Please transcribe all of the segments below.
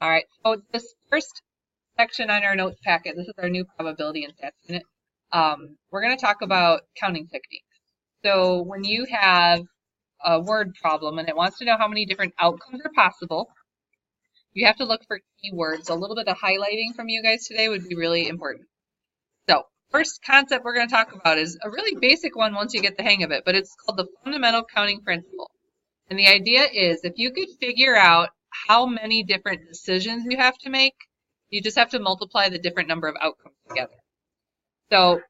All right, so this first section on our notes packet, this is our new probability and stats unit. We're going to talk about counting techniques. So when you have a word problem and it wants to know how many different outcomes are possible, you have to look for keywords. A little bit of highlighting from you guys today would be really important. So first concept we're going to talk about is a really basic one once you get the hang of it, but it's called the fundamental counting principle. And the idea is if you could figure out how many different decisions you have to make, you just have to multiply the different number of outcomes together. So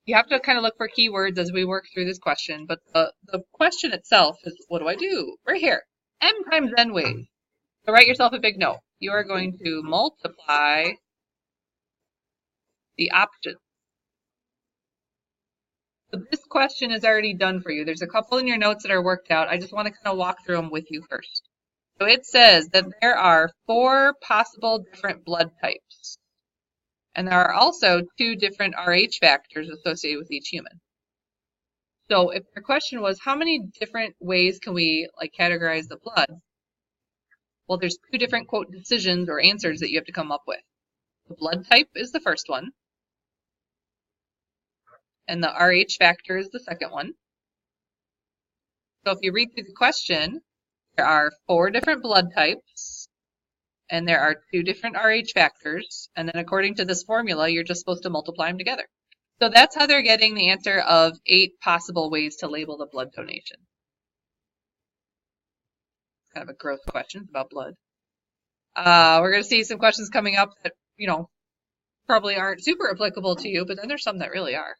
you have to kind of look for keywords as we work through this question, but the question itself is, what do I do? Right here, m times n ways. So write yourself a big note. You are going to multiply the options. So this question is already done for you. There's a couple in your notes that are worked out. I just want to kind of walk through them with you first. So it says that there are 4 possible different blood types. And there are also 2 different Rh factors associated with each human. So if your question was, how many different ways can we categorize the blood? Well, there's 2 different, quote, decisions or answers that you have to come up with. The blood type is the first one. And the Rh factor is the second one. So if you read through the question, there are 4 different blood types, and there are 2 different Rh factors, and then according to this formula, you're just supposed to multiply them together. So that's how they're getting the answer of 8 possible ways to label the blood donation. Kind of a gross question about blood. We're going to see some questions coming up that, probably aren't super applicable to you, but then there's some that really are.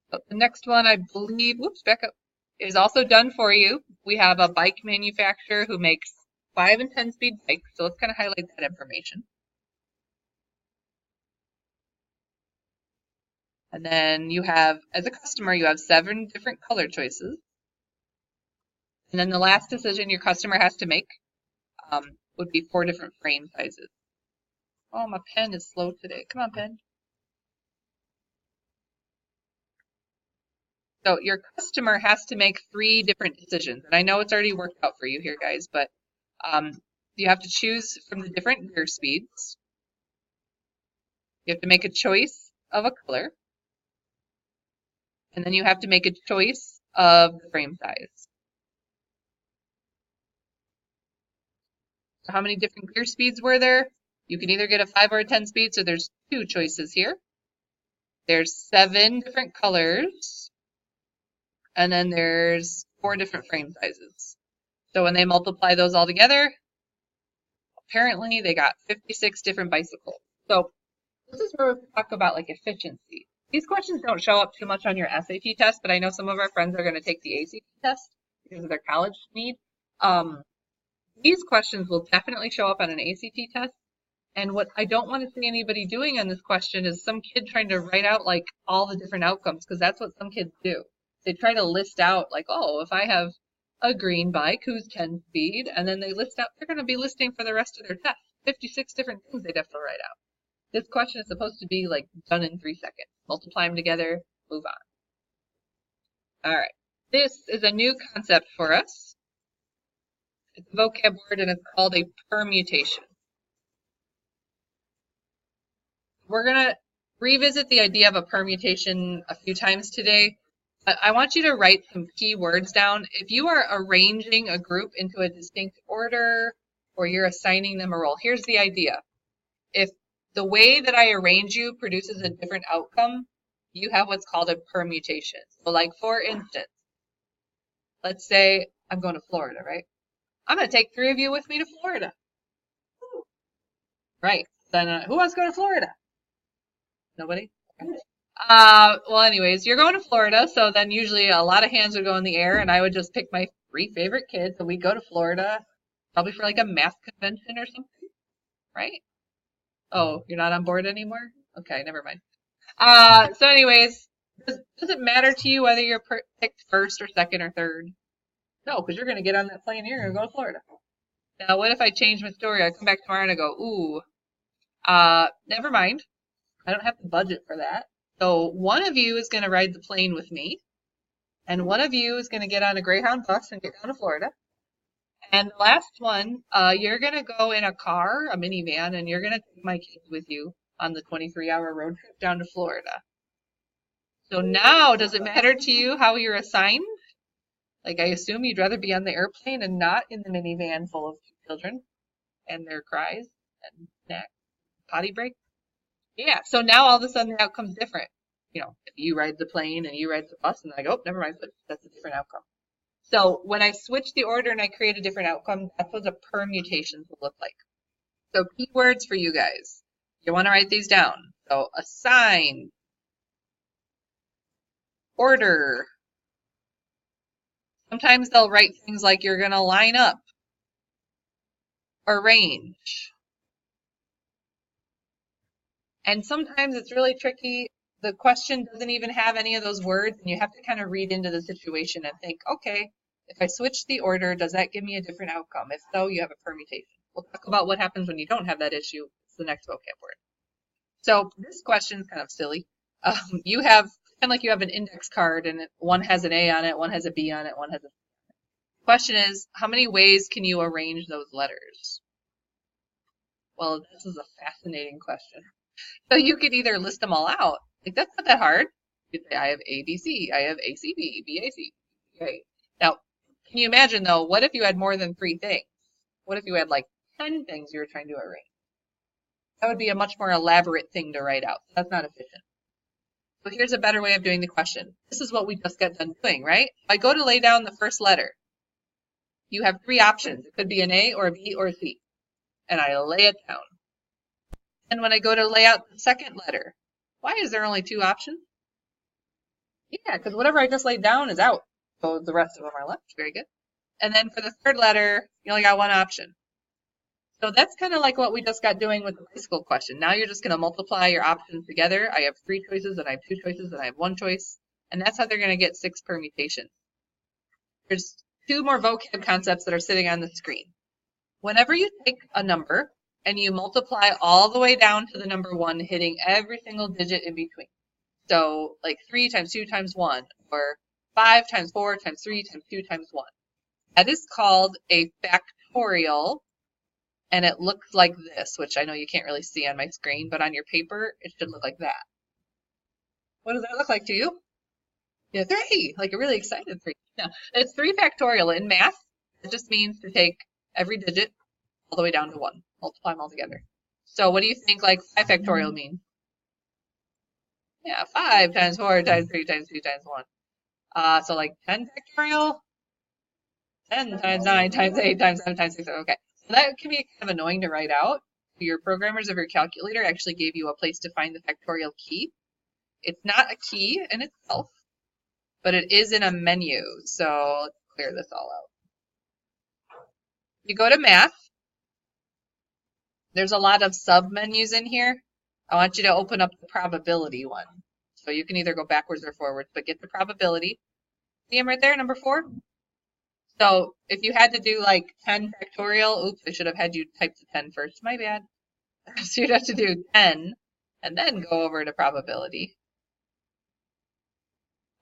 So the next one, I believe, back up, is also done for you. We have a bike manufacturer who makes 5 and 10 speed bikes, so let's kind of highlight that information. And then you have, as a customer, you have 7 different color choices. And then the last decision your customer has to make would be 4 different frame sizes. Oh, my pen is slow today. Come on, pen. So your customer has to make 3 different decisions. And I know it's already worked out for you here, guys, but you have to choose from the different gear speeds. You have to make a choice of a color. And then you have to make a choice of the frame size. So how many different gear speeds were there? You can either get a 5 or a 10 speed, so there's 2 choices here. There's 7 different colors. And then there's 4 different frame sizes. So when they multiply those all together, apparently they got 56 different bicycles. So this is where we talk about efficiency. These questions don't show up too much on your SAT test, but I know some of our friends are going to take the ACT test because of their college need. These questions will definitely show up on an ACT test. And what I don't want to see anybody doing on this question is some kid trying to write out all the different outcomes, because that's what some kids do. They try to list out oh, if I have a green bike who's 10 speed, and then they list out, they're going to be listing for the rest of their test 56 different things they'd have to write out. This question is supposed to be done in 3 seconds. Multiply them together, move on. All right, this is a new concept for us. It's a vocab word and it's called a permutation. We're going to revisit the idea of a permutation a few times today. I want you to write some key words down. If you are arranging a group into a distinct order or you're assigning them a role, here's the idea. If the way that I arrange you produces a different outcome, you have what's called a permutation. So for instance, let's say I'm going to Florida, right? I'm going to take 3 of you with me to Florida. Right. Then who wants to go to Florida? Nobody? Okay. Well, anyways, you're going to Florida, so then usually a lot of hands would go in the air, and I would just pick my 3 favorite kids, and we'd go to Florida, probably for a math convention or something, right? Oh, you're not on board anymore? Okay, never mind. So anyways, does it matter to you whether you're picked first or second or third? No, because you're going to get on that plane here and go to Florida. Now, what if I change my story? I come back tomorrow and I go, ooh, never mind. I don't have the budget for that. So one of you is going to ride the plane with me, and one of you is going to get on a Greyhound bus and get down to Florida, And the last one, you're going to go in a car, a minivan, and you're going to take my kids with you on the 23-hour road trip down to Florida. So now, does it matter to you how you're assigned? Like, I assume you'd rather be on the airplane and not in the minivan full of children and their cries and snacks, potty break. Yeah, so now all of a sudden the outcome's different. You know, if you ride the plane and you ride the bus, and I go, oh, never mind, but that's a different outcome. So when I switch the order and I create a different outcome, that's what the permutations will look like. So keywords for you guys. You want to write these down. So assign, order. Sometimes they'll write things like you're going to line up, arrange. And sometimes it's really tricky. The question doesn't even have any of those words, and you have to kind of read into the situation and think, okay, if I switch the order, does that give me a different outcome? If so, you have a permutation. We'll talk about what happens when you don't have that issue. It's the next vocab word. So this question is kind of silly. You have, kind of like you have an index card, and one has an A on it, one has a B on it, one has a C on it. The question is, how many ways can you arrange those letters? Well, this is a fascinating question. So you could either list them all out. Like, that's not that hard. You could say, I have ABC, I have ACB, BAC. Okay. Now, can you imagine, though, what if you had more than 3 things? What if you had, like, 10 things you were trying to arrange? That would be a much more elaborate thing to write out. That's not efficient. So here's a better way of doing the question. This is what we just got done doing, right? If I go to lay down the first letter, you have 3 options. It could be an A or a B or a C. And I lay it down. And when I go to lay out the second letter, why is there only 2 options? Yeah, because whatever I just laid down is out. So the rest of them are left. Very good. And then for the third letter, you only got 1 option. So that's kind of like what we just got doing with the bicycle question. Now you're just going to multiply your options together. I have 3 choices, and I have 2 choices, and I have 1 choice. And that's how they're going to get 6 permutations. There's 2 more vocab concepts that are sitting on the screen. Whenever you take a number and you multiply all the way down to the number 1, hitting every single digit in between. So like 3 times 2 times 1, or 5 times 4 times 3 times 2 times 1. That is called a factorial, and it looks like this, which I know you can't really see on my screen, but on your paper, it should look like that. What does that look like to you? Yeah, 3, like a really excited 3. No, it's 3 factorial. In math, it just means to take every digit all the way down to 1. Multiply them all together. So what do you think like 5 factorial means? Yeah, 5 times 4 times 3 times 2 times 1. So like 10 factorial? 10 times 9 times 8 times 7 times 6. Okay. So that can be kind of annoying to write out. Your programmers of your calculator actually gave you a place to find the factorial key. It's not a key in itself, but it is in a menu. So let's clear this all out. You go to math. There's a lot of sub-menus in here. I want you to open up the probability one. So you can either go backwards or forwards, but get the probability. See them right there, number 4? So if you had to do like 10 factorial, oops, I should have had you type the 10 first. My bad. So you'd have to do 10 and then go over to probability.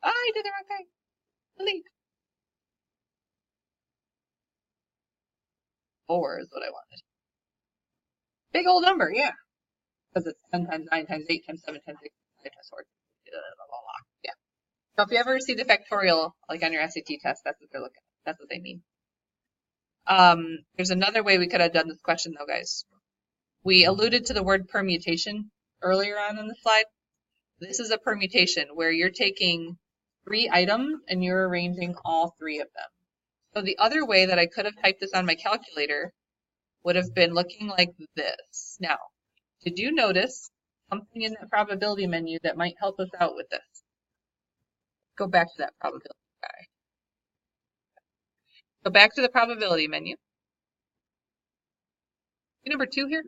Oh, I did the wrong thing. Delete. 4 is what I wanted. Big old number, yeah. Because it's 10 times 9 times 8 times 7 times 6 times 4. Yeah. So if you ever see the factorial, like on your SAT test, that's what they're looking at. That's what they mean. There's another way we could have done this question, though, guys. We alluded to the word permutation earlier on in the slide. This is a permutation where you're taking 3 items and you're arranging all 3 of them. So the other way that I could have typed this on my calculator would have been looking like this. Now, did you notice something in the probability menu that might help us out with this? Go back to that probability guy. Go back to the probability menu. See number 2 here?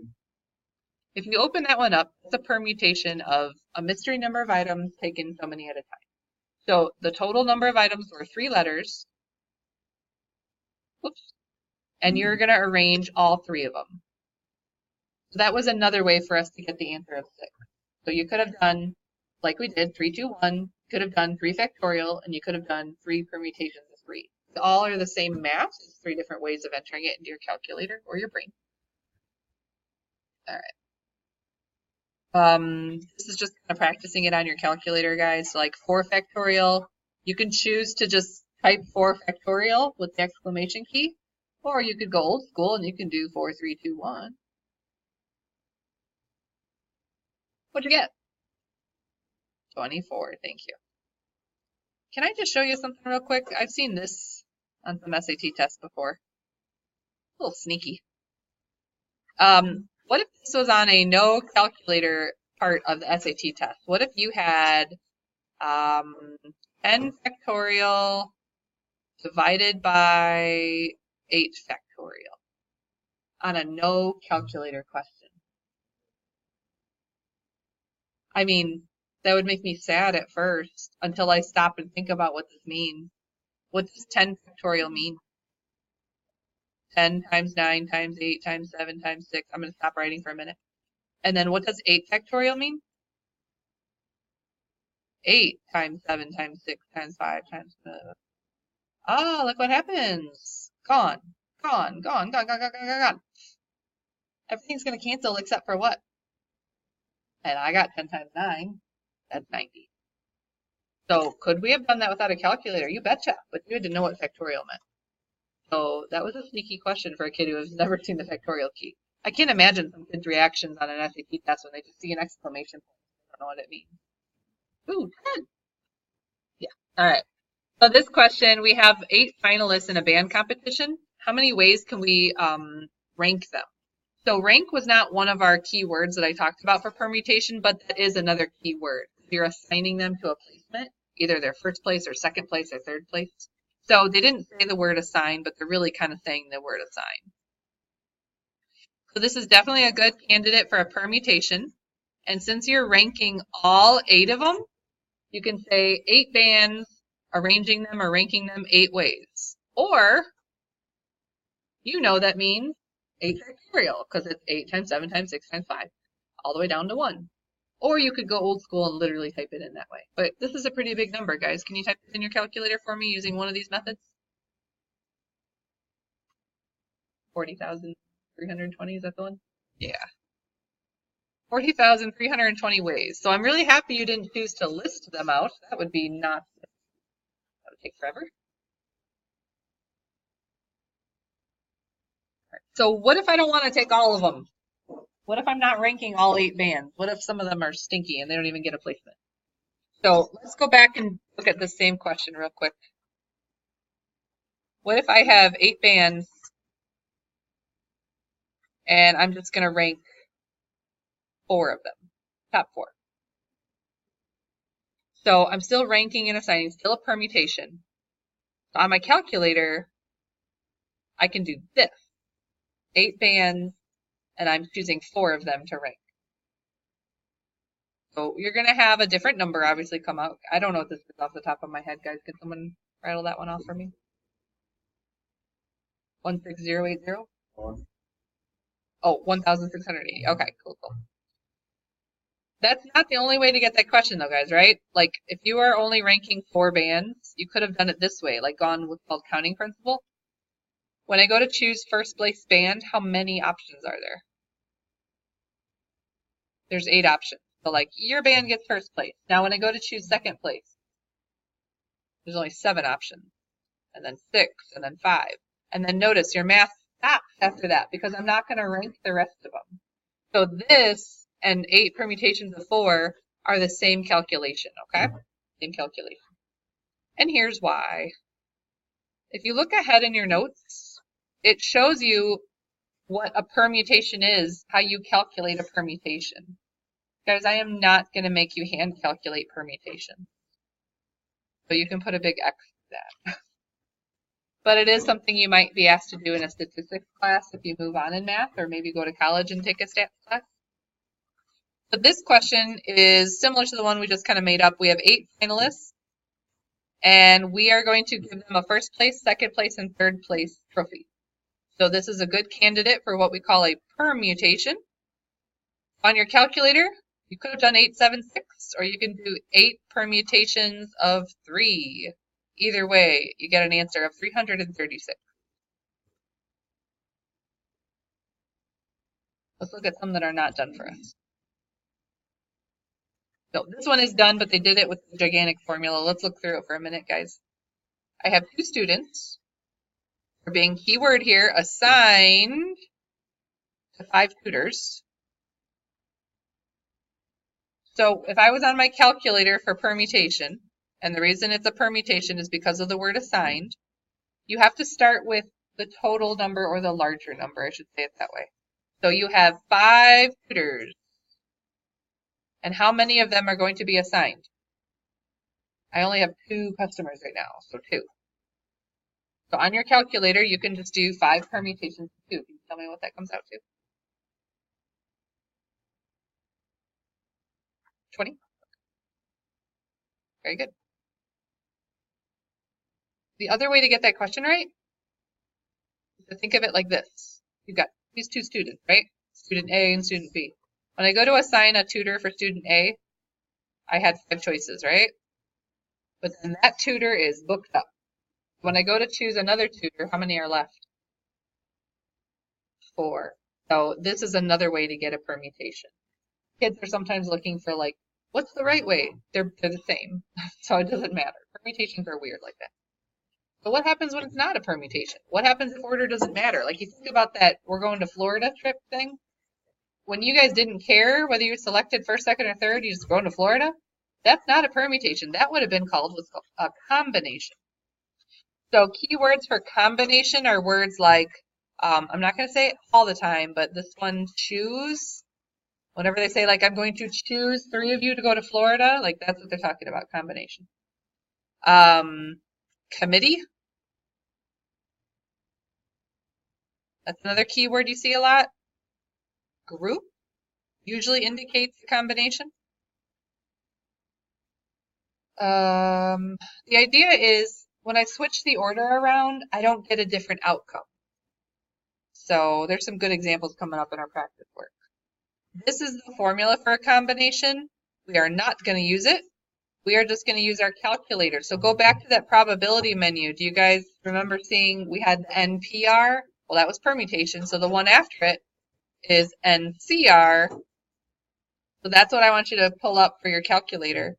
If you open that one up, it's a permutation of a mystery number of items taken so many at a time. So the total number of items were 3 letters. Whoops. And you're going to arrange all 3 of them. So that was another way for us to get the answer of 6. So you could have done, like we did, 3, 2, 1. You could have done 3 factorial, and you could have done 3 permutations of 3. all are the same math. It's 3 different ways of entering it into your calculator or your brain. All right. This is just kind of practicing it on your calculator, guys. So like 4 factorial, you can choose to just type 4 factorial with the exclamation key, or you could go old school and you can do 4, 3, 2, 1. What'd you get? 24, thank you. Can I just show you something real quick? I've seen this on some SAT tests before. A little sneaky. What if this was on a no calculator part of the SAT test? What if you had 10 factorial divided by 8 factorial on a no calculator question? I mean, that would make me sad at first until I stop and think about what this means. What does 10 factorial mean? 10 times 9 times 8 times 7 times 6. I'm going to stop writing for a minute. And then what does 8 factorial mean? 8 times 7 times 6 times 5 times... Ah, look what happens. Gone. Gone. Gone. Gone. Gone. Gone. Gone. Gone. Everything's going to cancel except for what? And I got 10 times 9. That's 90. So could we have done that without a calculator? You betcha. But you had to know what factorial meant. So that was a sneaky question for a kid who has never seen the factorial key. I can't imagine some kids' reactions on an SAT test when they just see an exclamation point. I don't know what it means. Ooh, 10. Yeah. All right. So this question, we have 8 finalists in a band competition. How many ways can we rank them? So rank was not one of our key words that I talked about for permutation, but that is another key word. You're assigning them to a placement, either their first place or second place or third place. So they didn't say the word assign, but they're really kind of saying the word assign. So this is definitely a good candidate for a permutation. And since you're ranking all 8 of them, you can say 8 bands, arranging them or ranking them 8 ways. Or, you know that means 8 factorial, because it's 8 times 7 times 6 times 5, all the way down to 1. Or you could go old school and literally type it in that way. But this is a pretty big number, guys. Can you type it in your calculator for me using one of these methods? 40,320, is that the one? Yeah. 40,320 ways. So I'm really happy you didn't choose to list them out. That would be not, that would take forever. Right. So what if I don't want to take all of them? What if I'm not ranking all 8 bands? What if some of them are stinky and they don't even get a placement? So let's go back and look at the same question real quick. What if I have 8 bands and I'm just going to rank 4 of them, top 4. So I'm still ranking and assigning, still a permutation. So on my calculator, I can do this, 8 bands, and I'm choosing 4 of them to rank. So you're going to have a different number obviously come out. I don't know what this is off the top of my head, guys. Can someone rattle that one off for me? 16080? Oh, 1,680. Okay, cool. That's not the only way to get that question though, guys, right? Like if you are only ranking 4 bands, you could have done it this way, like gone with called counting principle. When I go to choose first place band, how many options are there? There's 8 options. So like your band gets first place. Now when I go to choose second place, there's only 7 options. And then 6, and then 5. And then notice your math stops after that because I'm not going to rank the rest of them. So this and 8 permutations of 4 are the same calculation, okay? Same calculation. And here's why. If you look ahead in your notes, it shows you what a permutation is, how you calculate a permutation. Guys, I am not going to make you hand calculate permutation. So you can put a big X to that. But it is something you might be asked to do in a statistics class if you move on in math, or maybe go to college and take a stats class. But this question is similar to the one we just kind of made up. We have 8 finalists, and we are going to give them a first place, second place, and third place trophy. So this is a good candidate for what we call a permutation. On your calculator, you could have done 876, or you can do 8 permutations of 3. Either way, you get an answer of 336. Let's look at some that are not done for us. So this one is done, but they did it with the gigantic formula. Let's look through it for a minute, guys. I have 2 students. We're being keyword here, assigned to 5 tutors. So if I was on my calculator for permutation, and the reason it's a permutation is because of the word assigned, you have to start with the total number or the larger number, I should say it that way. So you have 5 tutors. And how many of them are going to be assigned? I only have 2 customers right now, so 2. So on your calculator, you can just do 5 permutations of 2. Can you tell me what that comes out to? 20? Very good. The other way to get that question right is to think of it like this. You've got these 2 students, right? Student A and student B. When I go to assign a tutor for student A, I had 5 choices, right? But then that tutor is booked up. When I go to choose another tutor, how many are left? 4. So this is another way to get a permutation. Kids are sometimes looking for like, what's the right way? They're the same. So it doesn't matter. Permutations are weird like that. But what happens when it's not a permutation? What happens if order doesn't matter? Like you think about that we're going to Florida trip thing. When you guys didn't care whether you selected first, second, or third, you just going to Florida. That's not a permutation. That would have been called a combination. So keywords for combination are words like, I'm not going to say it all the time, but this one, choose. Whenever they say, like, I'm going to choose 3 of you to go to Florida, like, that's what they're talking about, combination. Committee. That's another keyword you see a lot. Group usually indicates a combination. The idea is when I switch the order around, I don't get a different outcome. So there's some good examples coming up in our practice work. This is the formula for a combination. We are not going to use it. We are just going to use our calculator. So go back to that probability menu. Do you guys remember seeing we had NPR? Well, that was permutation. So the one after it is NCR. So that's what I want you to pull up for your calculator.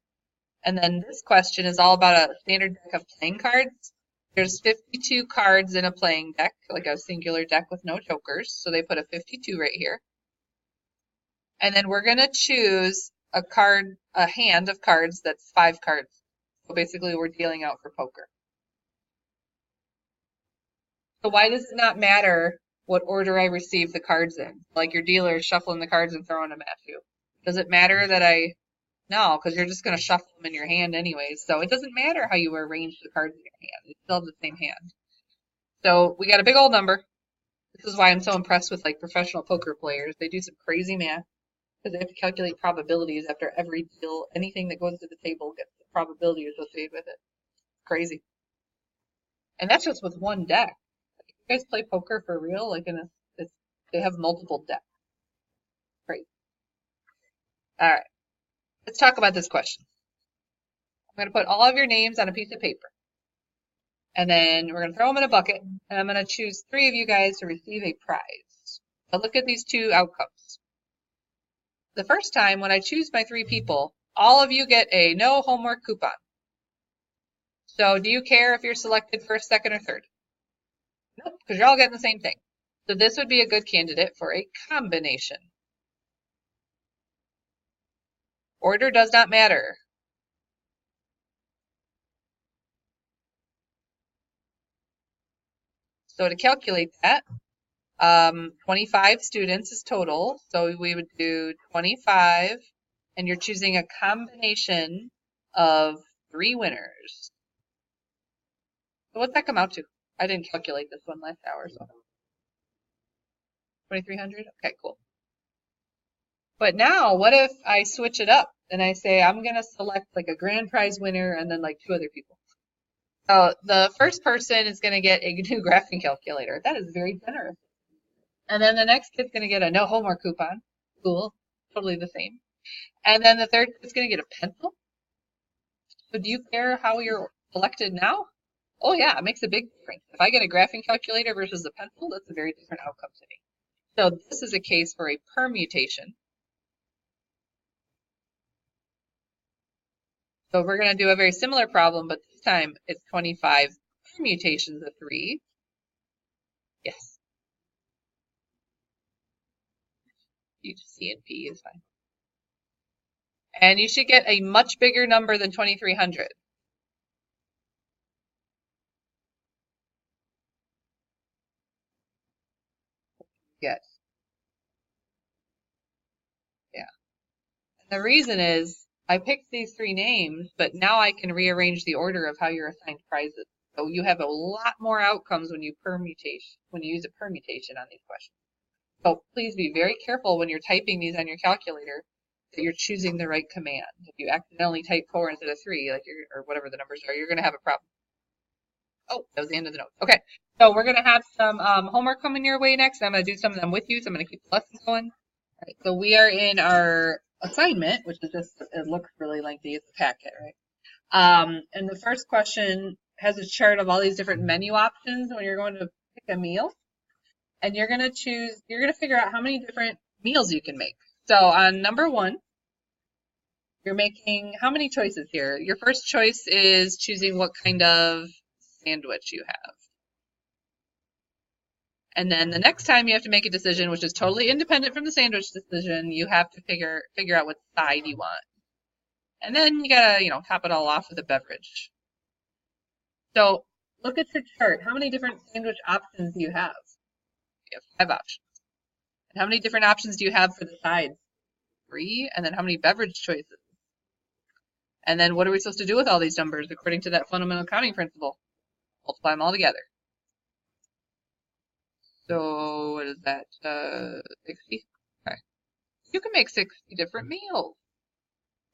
And then this question is all about a standard deck of playing cards. There's 52 cards in a playing deck, like a singular deck with no jokers. So they put a 52 right here. And then we're going to choose a hand of cards that's 5 cards. So basically we're dealing out for poker. So why does it not matter what order I receive the cards in? Like your dealer is shuffling the cards and throwing them at you. Does it matter that No, because you're just going to shuffle them in your hand anyways. So it doesn't matter how you arrange the cards in your hand. It's still the same hand. So we got a big old number. This is why I'm so impressed with like professional poker players. They do some crazy math because they have to calculate probabilities after every deal. Anything that goes to the table gets the probability associated with it. Crazy. And that's just with one deck. If you guys play poker for real, like they have multiple decks. Crazy. All right. Let's talk about this question. I'm going to put all of your names on a piece of paper. And then we're going to throw them in a bucket. And I'm going to choose 3 of you guys to receive a prize. So look at these 2 outcomes. The first time when I choose my 3 people, all of you get a no homework coupon. So do you care if you're selected first, second, or third? Nope, because you're all getting the same thing. So this would be a good candidate for a combination. Order does not matter. So to calculate that, 25 students is total. So we would do 25, and you're choosing a combination of 3 winners. So what's that come out to? I didn't calculate this one last hour, so 2,300? Okay, cool. But now, what if I switch it up and I say I'm going to select like a grand prize winner and then like 2 other people? So the first person is going to get a new graphing calculator. That is very generous. And then the next kid's going to get a no homework coupon. Cool. Totally the same. And then the third kid's going to get a pencil. So do you care how your selected now? Oh yeah, it makes a big difference. If I get a graphing calculator versus a pencil, that's a very different outcome to me. So this is a case for a permutation. So we're going to do a very similar problem, but this time it's 25 permutations of 3. Yes. C and P is fine. And you should get a much bigger number than 2300. Yes. Yeah. And the reason is I picked these 3 names, but now I can rearrange the order of how you're assigned prizes. So you have a lot more outcomes when you use a permutation on these questions. So please be very careful when you're typing these on your calculator that you're choosing the right command. If you accidentally type 4 instead of 3, like or whatever the numbers are, you're going to have a problem. Oh, that was the end of the note. Okay, so we're going to have some homework coming your way next. I'm going to do some of them with you, so I'm going to keep the lessons going. All right, so we are in our assignment, which is just, it looks really lengthy. It's a packet, right? And the first question has a chart of all these different menu options when you're going to pick a meal. And you're going to figure out how many different meals you can make. So on number 1, you're making how many choices here? Your first choice is choosing what kind of sandwich you have. And then the next time you have to make a decision, which is totally independent from the sandwich decision, you have to figure out what side you want. And then you gotta, top it all off with a beverage. So look at your chart. How many different sandwich options do you have? You have 5 options. And how many different options do you have for the sides? 3. And then how many beverage choices? And then what are we supposed to do with all these numbers according to that fundamental counting principle? Multiply them all together. So what is that? 60? Okay. You can make 60 different meals.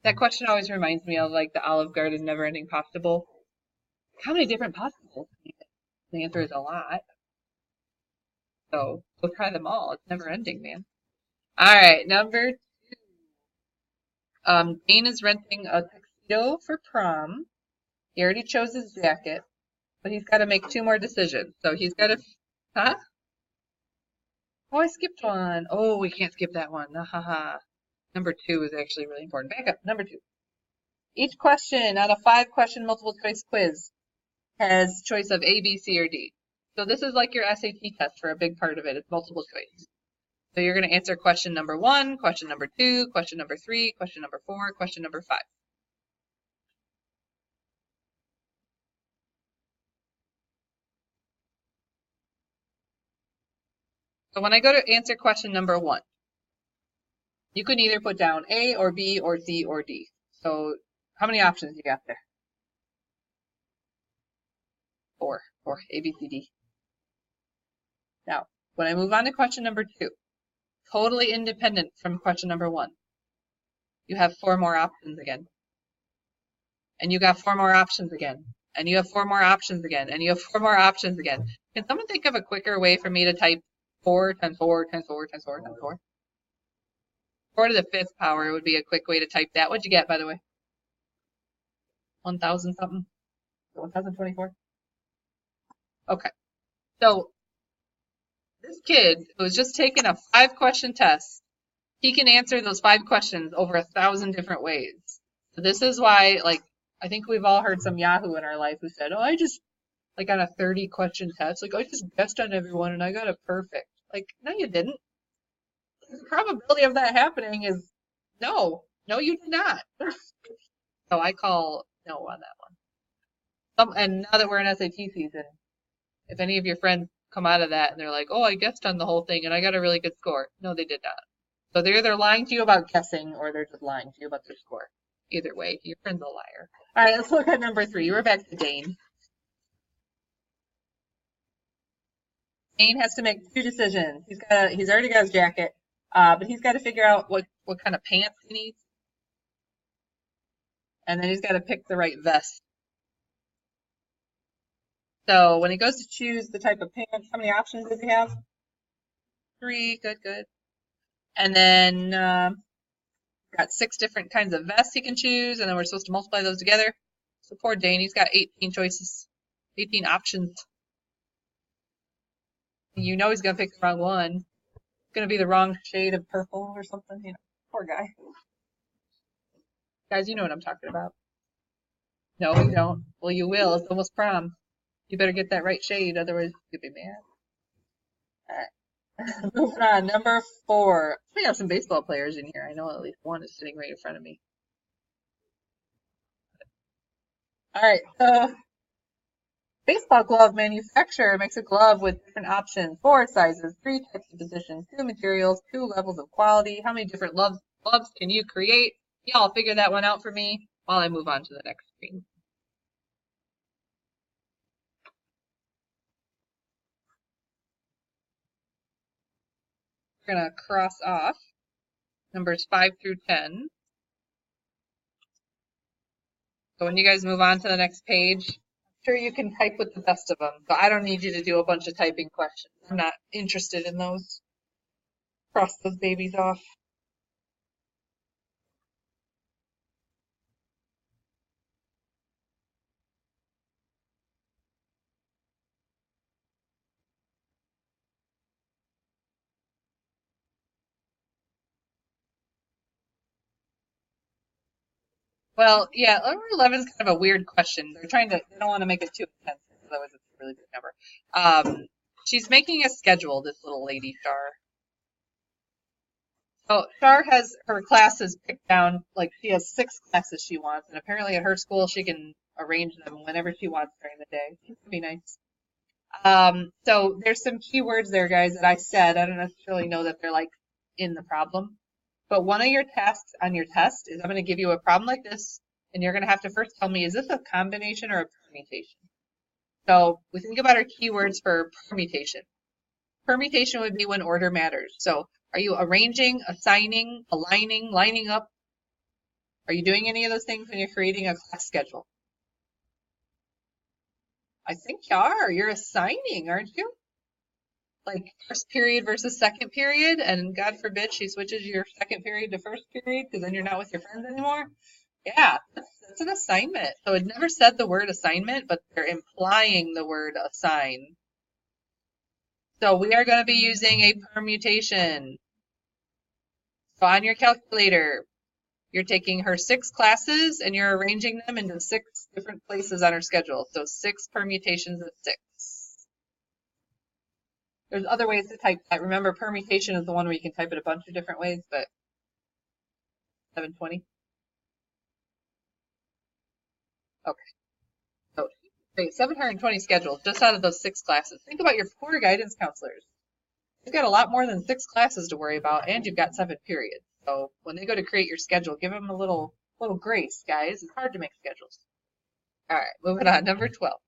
That question always reminds me of like the Olive Garden never-ending pasta bowl. How many different pasta bowls can you get? The answer is a lot. So go try them all. It's never ending, man. All right, number 2. Dane is renting a tuxedo for prom. He already chose his jacket, but he's got to make 2 more decisions. So he's got to, huh? Oh, I skipped one. Oh, we can't skip that one. Number 2 is actually really important. Back up. Number 2. Each question out of 5-question multiple choice quiz has choice of A, B, C, or D. So this is like your SAT test for a big part of it. It's multiple choice. So you're going to answer question number 1, question number 2, question number 3, question number 4, question number 5. So when I go to answer question number 1, you can either put down A or B or C or D. So how many options you got there? 4. A, B, C, D. Now, when I move on to question number 2, totally independent from question number 1, you have 4 more options again. And you got 4 more options again. And you have 4 more options again. And you have 4 more options again. Can someone think of a quicker way for me to type 4 times 4 times 4 times 4 times 4? 4 to the 5th power would be a quick way to type that. What'd you get, by the way? 1,000 something? 1,024? Okay. So this kid who was just taking a 5-question test, he can answer those 5 questions over 1,000 different ways. So this is why, like, I think we've all heard some Yahoo in our life who said, oh, I just, like on a 30-question test, like I just guessed on everyone and I got it perfect. Like, no, you didn't. The probability of that happening is no, you did not. So I call no on that one. And now that we're in SAT season, if any of your friends come out of that and they're like, oh, I guessed on the whole thing and I got a really good score. No, they did not. So they're either lying to you about guessing or they're just lying to you about their score. Either way, your friend's a liar. All right, let's look at number 3. We're back to Dane. Dane has to make 2 decisions. He's already got his jacket, but he's got to figure out what kind of pants he needs. And then he's got to pick the right vest. So when he goes to choose the type of pants, how many options does he have? 3, good. And then got 6 different kinds of vests he can choose, and then we're supposed to multiply those together. So poor Dane, he's got 18 choices, 18 options. You know he's gonna pick the wrong one. It's gonna be the wrong shade of purple or something, you know. Poor guy. Guys, you know what I'm talking about. No, you don't. Well, you will. It's almost prom. You better get that right shade, otherwise you'll be mad. Alright. Moving on, number 4. We have some baseball players in here. I know at least one is sitting right in front of me. Alright, so baseball glove manufacturer makes a glove with different options, 4 sizes, 3 types of positions, 2 materials, 2 levels of quality. How many different gloves can you create? Y'all figure that one out for me while I move on to the next screen. We're going to cross off numbers 5 through 10. So when you guys move on to the next page, I'm sure you can type with the best of them. So I don't need you to do a bunch of typing questions. I'm not interested in those. Cross those babies off. Well, yeah, number 11 is kind of a weird question. They don't want to make it too intense, because otherwise it's a really big number. She's making a schedule, this little lady, Char. So Char has her classes picked down, like she has 6 classes she wants, and apparently at her school she can arrange them whenever she wants during the day. Seems to be nice. So there's some keywords there, guys, that I said. I don't necessarily know that they're like in the problem. But one of your tasks on your test is I'm going to give you a problem like this, and you're going to have to first tell me, is this a combination or a permutation? So we think about our keywords for permutation. Permutation would be when order matters. So are you arranging, assigning, aligning, lining up? Are you doing any of those things when you're creating a class schedule? I think you are. You're assigning, aren't you? Like first period versus second period, and God forbid she switches your second period to first period because then you're not with your friends anymore. Yeah, that's an assignment. So it never said the word assignment, but they're implying the word assign. So we are going to be using a permutation. So on your calculator, you're taking her 6 classes and you're arranging them into 6 different places on her schedule. So 6 permutations of 6. There's other ways to type that. Remember, permutation is the one where you can type it a bunch of different ways, but 720. Okay. So 720 schedules just out of those 6 classes. Think about your poor guidance counselors. You've got a lot more than 6 classes to worry about, and you've got 7 periods. So when they go to create your schedule, give them a little grace, guys. It's hard to make schedules. All right, moving on. Number 12.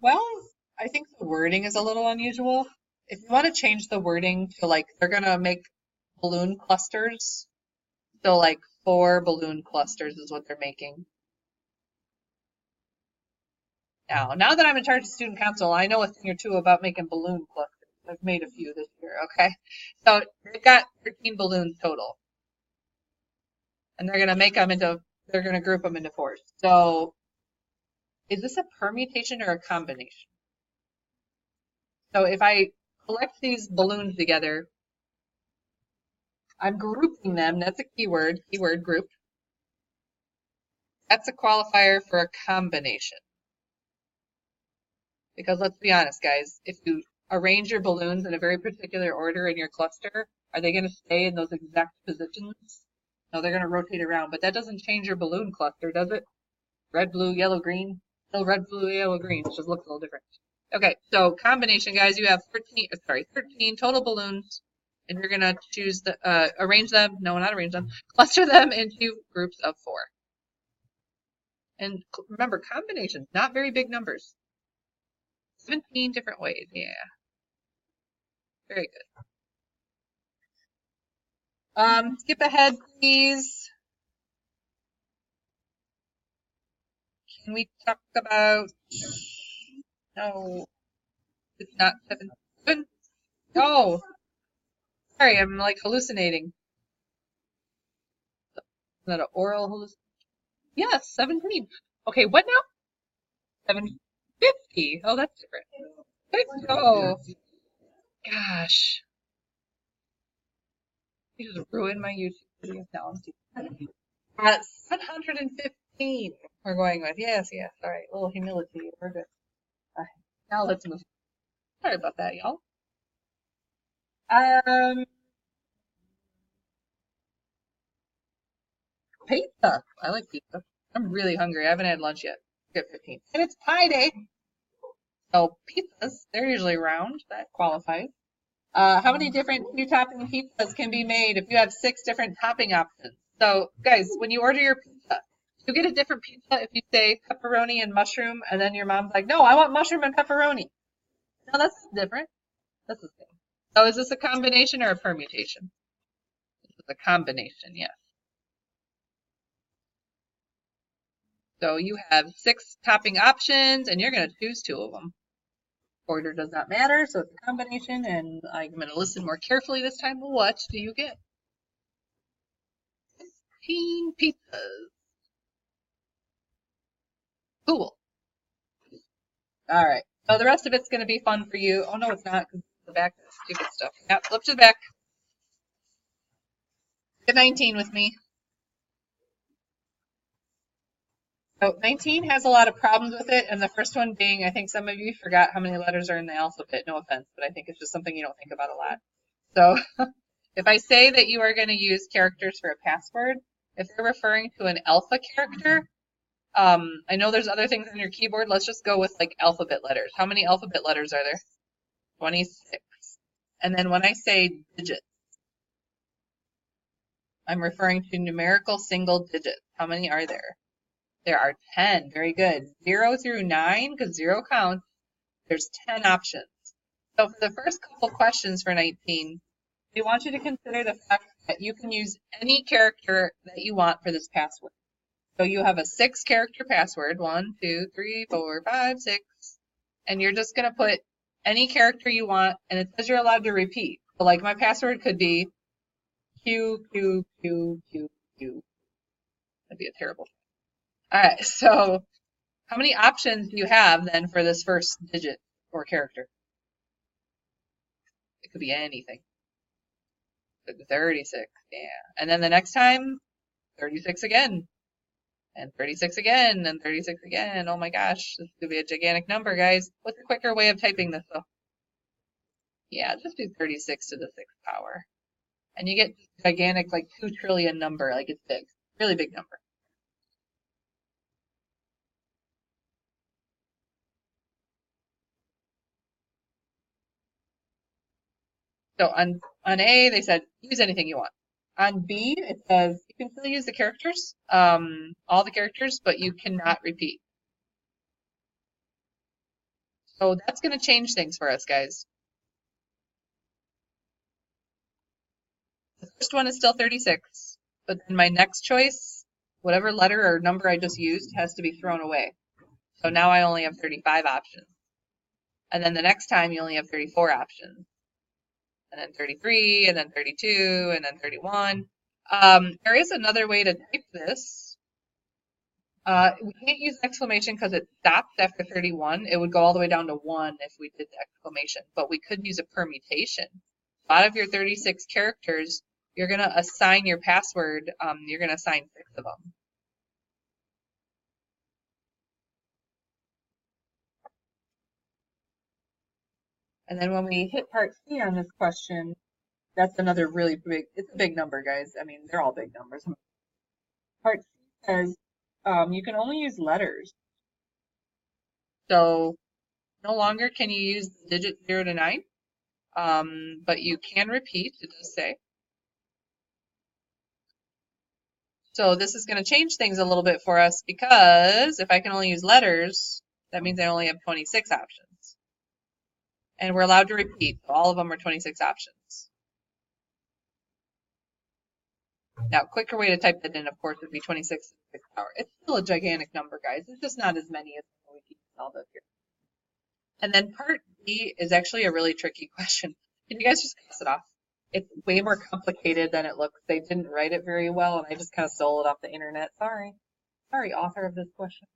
Well, I think the wording is a little unusual. If you want to change the wording to like they're gonna make balloon clusters, so like 4 balloon clusters is what they're making. Now that I'm in charge of student council, I know a thing or two about making balloon clusters. I've made a few this year, okay? So they've got 13 balloons total. And they're gonna group them into 4s. So is this a permutation or a combination? So if I collect these balloons together, I'm grouping them. That's a keyword group. That's a qualifier for a combination. Because let's be honest, guys, if you arrange your balloons in a very particular order in your cluster, are they going to stay in those exact positions? No, they're going to rotate around, but that doesn't change your balloon cluster, does it? Red, blue, yellow, green. Still red, blue, yellow, green. It just looks a little different. Okay, so combination, guys, you have 13 total balloons, and you're going to choose arrange them, no, not arrange them, cluster them into groups of 4. And remember, combinations, not very big numbers. 17 different ways, yeah. Very good. Skip ahead, please. Can we talk about, no, it's not 7. Oh, sorry, I'm like hallucinating. Is that an oral hallucination? Yes, 17. Okay, what now? 750. Oh, that's different. Good go. Gosh, you just ruined my YouTube video. Now I'm 715. We're going with yes, yes. All right, a little humility. We're good. All right, now let's move. Sorry about that, y'all. Pizza. I like pizza. I'm really hungry. I haven't had lunch yet. Get 15. And it's pie day. So pizzas, they're usually round. That qualifies. How many different two-topping pizzas can be made if you have 6 different topping options? So, guys, when you order your pizza, you get a different pizza if you say pepperoni and mushroom, and then your mom's like, no, I want mushroom and pepperoni. No, that's different. That's the same. So is this a combination or a permutation? This is a combination, yes. So you have 6 topping options, and you're going to choose 2 of them. Order does not matter, so it's a combination, and I'm going to listen more carefully this time. What do you get? 15 pizzas. Cool. All right. So the rest of it's going to be fun for you. Oh, no, it's not, because the back is stupid stuff. Yeah, flip to the back. Get 19 with me. So 19 has a lot of problems with it, and the first one being, I think some of you forgot how many letters are in the alphabet. No offense, but I think it's just something you don't think about a lot. So if I say that you are going to use characters for a password, if you're referring to an alpha character, I know there's other things on your keyboard. Let's just go with like alphabet letters. How many alphabet letters are there? 26. And then when I say digits, I'm referring to numerical single digits. How many are there? There are 10. Very good. 0 through 9, because 0 counts, there's 10 options. So for the first couple questions for 19, we want you to consider the fact that you can use any character that you want for this password. So you have a 6-character password, 1, 2, 3, 4, 5, 6, and you're just going to put any character you want, and it says you're allowed to repeat. So like my password could be Q, Q, Q, Q, Q. That'd be a terrible. All right, so how many options do you have then for this first digit or character? It could be anything. 36, yeah. And then the next time, 36 again. And 36 again, and 36 again. Oh my gosh, this could be a gigantic number, guys. What's a quicker way of typing this, though? Yeah, just do 36 to the 6th power. And you get gigantic, like 2 trillion number, like it's big. Really big number. So on A, they said, use anything you want. On B, it says you can still use the characters, all the characters, but you cannot repeat. So that's going to change things for us, guys. The first one is still 36, but then my next choice, whatever letter or number I just used, has to be thrown away. So now I only have 35 options. And then the next time you only have 34 options. And then 33, and then 32, and then 31. There is another way to type this. We can't use exclamation because it stops after 31. It would go all the way down to 1 if we did the exclamation, but we could use a permutation. Out of your 36 characters, you're going to assign your password. You're going to assign 6 of them. And then when we hit part C on this question, that's another really big, it's a big number, guys. I mean, they're all big numbers. Part C says you can only use letters. So no longer can you use the digit 0 to 9, but you can repeat, it does say. So this is going to change things a little bit for us because if I can only use letters, that means I only have 26 options. And we're allowed to repeat, so all of them are 26 options. Now, quicker way to type that in, of course, would be 26 to the 6th power. It's still a gigantic number, guys. It's just not as many as we keep all those here. And then part B is actually a really tricky question. Can you guys just pass it off? It's way more complicated than it looks. They didn't write it very well, and I just kind of stole it off the internet. Sorry. Sorry, author of this question.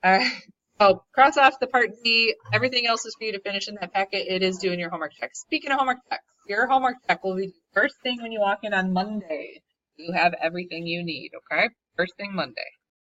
All right. So cross off the part D. Everything else is for you to finish in that packet. It is doing your homework check. Speaking of homework checks, your homework check will be first thing when you walk in on Monday. You have everything you need, okay? First thing Monday.